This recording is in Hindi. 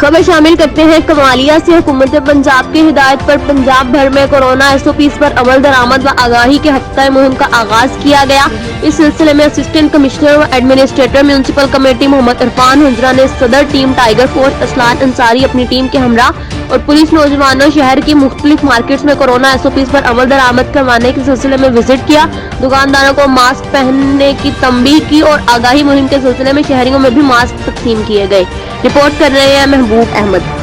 खबर शामिल करते हैं कमालिया से। हुकूमत पंजाब की हिदायत पर पंजाब भर में कोरोना SOPs पर अमल दरामद व आगाही के हफ्ता मुहिम का आगाज किया गया। इस सिलसिले में असस्टेंट कमिश्नर व administrator municipal committee Mohammad Irfan Hunjra ने सदर team tiger force Aslan Ansari अपनी टीम के हमरा और पुलिस नौजवानों शहर की मुख्तलिफ मार्केट्स में कोरोना SOPs पर अमल दरामद करवाने के सिलसिले में विजिट किया। दुकानदारों को मास्क पहनने की तंबीह की और आगाही मुहिम के सिलसिले में शहरियों में भी मास्क तकसीम किए गए। रिपोर्ट कर रहे हैं महबूब अहमद।